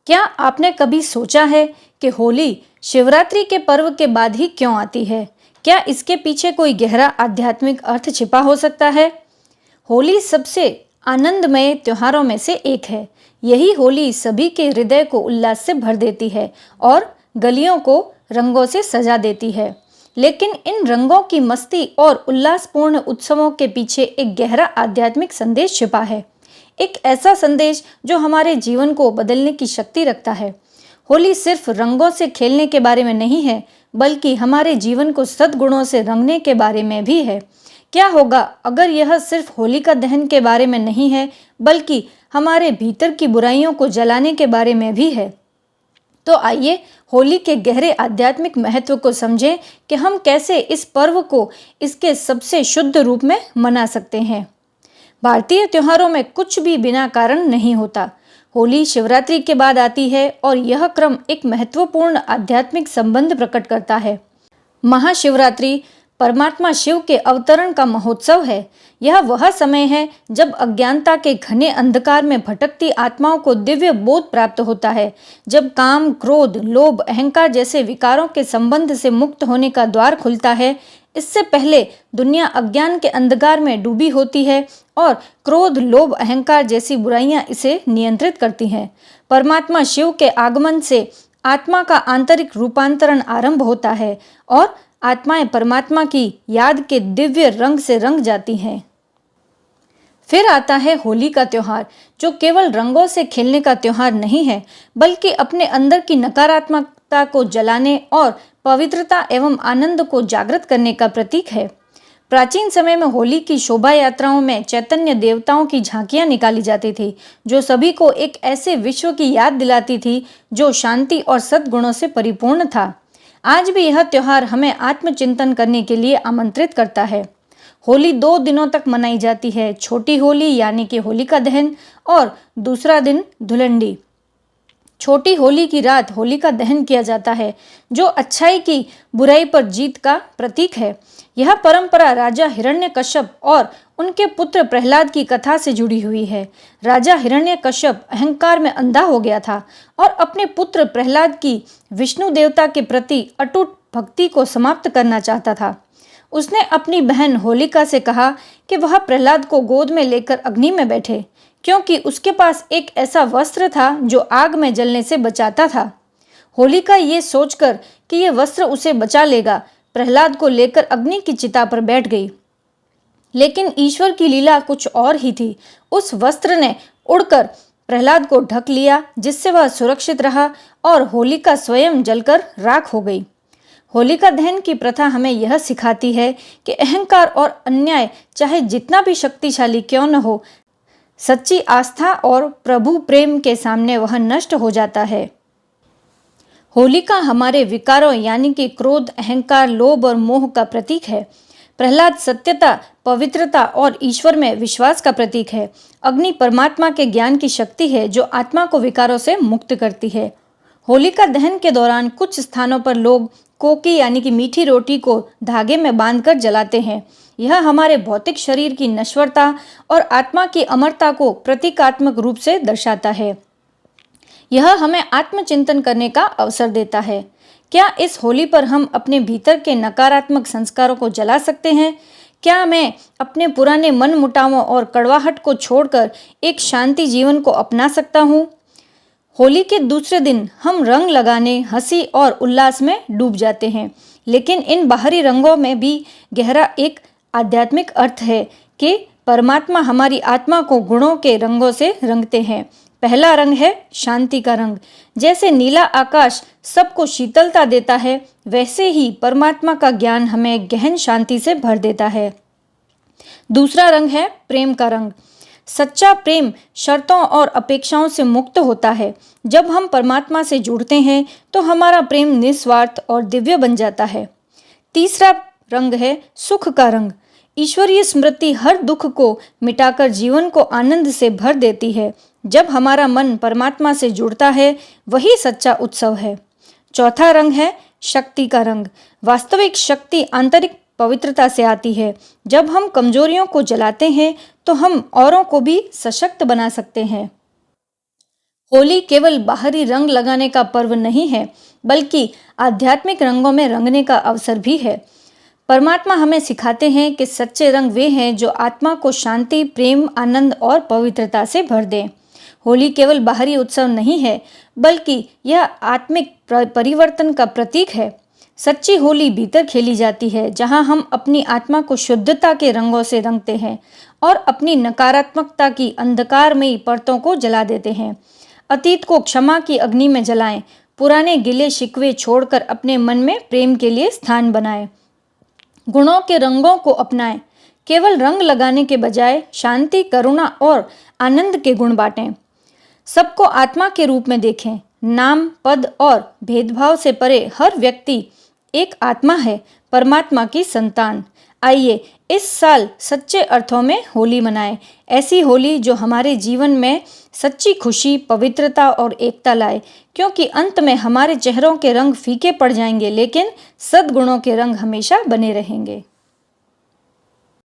क्या आपने कभी सोचा है कि होली शिवरात्रि के पर्व के बाद ही क्यों आती है? क्या इसके पीछे कोई गहरा आध्यात्मिक अर्थ छिपा हो सकता है? होली सबसे आनंदमय त्योहारों में से एक है। यही होली सभी के हृदय को उल्लास से भर देती है और गलियों को रंगों से सजा देती है। लेकिन इन रंगों की मस्ती और उल्लासपूर्ण उत्सवों के पीछे एक गहरा आध्यात्मिक संदेश छिपा है। एक ऐसा संदेश जो हमारे जीवन को बदलने की शक्ति रखता है। होली सिर्फ रंगों से खेलने के बारे में नहीं है, बल्कि हमारे जीवन को सद्गुणों से रंगने के बारे में भी है। क्या होगा अगर यह सिर्फ होलिका दहन के बारे में नहीं है, बल्कि हमारे भीतर की बुराइयों को जलाने के बारे में भी है? तो आइए होली के गहरे आध्यात्मिक महत्व को समझें कि हम कैसे इस पर्व को इसके सबसे शुद्ध रूप में मना सकते हैं। भारतीय त्योहारों में कुछ भी बिना कारण नहीं होता। होली शिवरात्रि के बाद आती है और यह क्रम एक महत्वपूर्ण आध्यात्मिक संबंध प्रकट करता है। महाशिवरात्रि परमात्मा शिव के अवतरण का महोत्सव है। यह वह समय है जब अज्ञानता के घने अंधकार में भटकती आत्माओं को दिव्य बोध प्राप्त होता है, जब काम, क्रोध, लोभ, अहंकार जैसे विकारों के संबंध से मुक्त होने का द्वार खुलता है। इससे पहले दुनिया अज्ञान के अंधकार में डूबी होती है और क्रोध, लोभ, अहंकार जैसी बुराइयां इसे नियंत्रित करती हैं। परमात्मा शिव के आगमन से आत्मा का आंतरिक रूपांतरण आरंभ होता है और आत्माएं परमात्मा की याद के दिव्य रंग से रंग जाती हैं। फिर आता है होली का त्योहार, जो केवल रंगों से खेलने का त्योहार नहीं है, बल्कि अपने अंदर की नकारात्मकता को जलाने और पवित्रता एवं आनंद को जागृत करने का प्रतीक है। प्राचीन समय में होली की शोभा यात्राओं में चैतन्य देवताओं की झांकियां निकाली जाती थी, जो सभी को एक ऐसे विश्व की याद दिलाती थी जो शांति और सद्गुणों से परिपूर्ण था। आज भी यह त्योहार हमें आत्मचिंतन करने के लिए आमंत्रित करता है। होली 2 दिनों तक मनाई जाती है। छोटी होली यानी कि होलिका दहन और दूसरा दिन धुलंडी। छोटी होली की रात होलिका दहन किया जाता है, जो अच्छाई की बुराई पर जीत का प्रतीक है। यह परंपरा राजा हिरण्यकश्यप और उनके पुत्र प्रहलाद की कथा से जुड़ी हुई है। राजा हिरण्यकश्यप अहंकार में अंधा हो गया था और अपने पुत्र प्रहलाद की विष्णु देवता के प्रति अटूट भक्ति को समाप्त करना चाहता था। उसने अपनी बहन होलिका से कहा कि वह प्रहलाद को गोद में लेकर अग्नि में बैठे, क्योंकि उसके पास एक ऐसा वस्त्र था जो आग में जलने से बचाता था। होलिका ये सोचकर कि यह वस्त्र उसे बचा लेगा, प्रहलाद को लेकर अग्नि की चिता पर बैठ गई। लेकिन ईश्वर की लीला कुछ और ही थी। उस वस्त्र ने उड़कर प्रहलाद को ढक लिया, जिससे वह सुरक्षित रहा और होलिका स्वयं जलकर राख हो गई। होलिका दहन की प्रथा हमें यह सिखाती है कि अहंकार और अन्याय चाहे जितना भी शक्तिशाली क्यों न हो, सच्ची आस्था और प्रभु प्रेम के सामने वह नष्ट हो जाता है। होलिका हमारे विकारों यानी कि क्रोध, अहंकार, लोभ और मोह का प्रतीक है। प्रहलाद सत्यता, पवित्रता और ईश्वर में विश्वास का प्रतीक है। अग्नि परमात्मा के ज्ञान की शक्ति है जो आत्मा को विकारों से मुक्त करती है। होलिका दहन के दौरान कुछ स्थानों पर लोग कोकी यानी कि मीठी रोटी को धागे में बांधकर जलाते हैं। यह हमारे भौतिक शरीर की नश्वरता और आत्मा की अमरता को प्रतीकात्मक रूप से दर्शाता है। यह हमें आत्मचिंतन करने का अवसर देता है। क्या इस होली पर हम अपने भीतर के नकारात्मक संस्कारों को जला सकते हैं? क्या मैं अपने पुराने मन मुटावों और कड़वाहट को छोड़कर एक शांति जीवन को अपना सकता हूँ? होली के दूसरे दिन हम रंग लगाने, हंसी और उल्लास में डूब जाते हैं, लेकिन इन बाहरी रंगों में भी गहरा एक आध्यात्मिक अर्थ है कि परमात्मा हमारी आत्मा को गुणों के रंगों से रंगते हैं। पहला रंग है शांति का रंग। जैसे नीला आकाश सबको शीतलता देता है, वैसे ही परमात्मा का ज्ञान हमें गहन शांति से भर देता है। दूसरा रंग है प्रेम का रंग। सच्चा प्रेम शर्तों और अपेक्षाओं से मुक्त होता है। जब हम परमात्मा से जुड़ते हैं तो हमारा प्रेम निस्वार्थ और दिव्य बन जाता है। तीसरा रंग है सुख का रंग। ईश्वरीय स्मृति हर दुख को मिटाकर जीवन को आनंद से भर देती है। जब हमारा मन परमात्मा से जुड़ता है, वही सच्चा उत्सव है। चौथा रंग है शक्ति का रंग। वास्तविक शक्ति आंतरिक पवित्रता से आती है। जब हम कमजोरियों को जलाते हैं तो हम औरों को भी सशक्त बना सकते हैं। होली केवल बाहरी रंग लगाने का पर्व नहीं है, बल्कि आध्यात्मिक रंगों में रंगने का अवसर भी है। परमात्मा हमें सिखाते हैं कि सच्चे रंग वे हैं जो आत्मा को शांति, प्रेम, आनंद और पवित्रता से भर दें। होली केवल बाहरी उत्सव नहीं है, बल्कि यह आत्मिक परिवर्तन का प्रतीक है। सच्ची होली भीतर खेली जाती है, जहां हम अपनी आत्मा को शुद्धता के रंगों से रंगते हैं और अपनी नकारात्मकता की अंधकारमयी परतों को जला देते हैं। अतीत को क्षमा की अग्नि में जलाएं, पुराने गिले शिकवे छोड़कर अपने मन में प्रेम के लिए स्थान बनाएं। गुणों के रंगों को अपनाएं, केवल रंग लगाने के बजाय शांति, करुणा और आनंद के गुण बांटें। सबको आत्मा के रूप में देखें। नाम, पद और भेदभाव से परे हर व्यक्ति एक आत्मा है, परमात्मा की संतान। आइए इस साल सच्चे अर्थों में होली मनाएं, ऐसी होली जो हमारे जीवन में सच्ची खुशी, पवित्रता और एकता लाए, क्योंकि अंत में हमारे चेहरों के रंग फीके पड़ जाएंगे, लेकिन सद्गुणों के रंग हमेशा बने रहेंगे।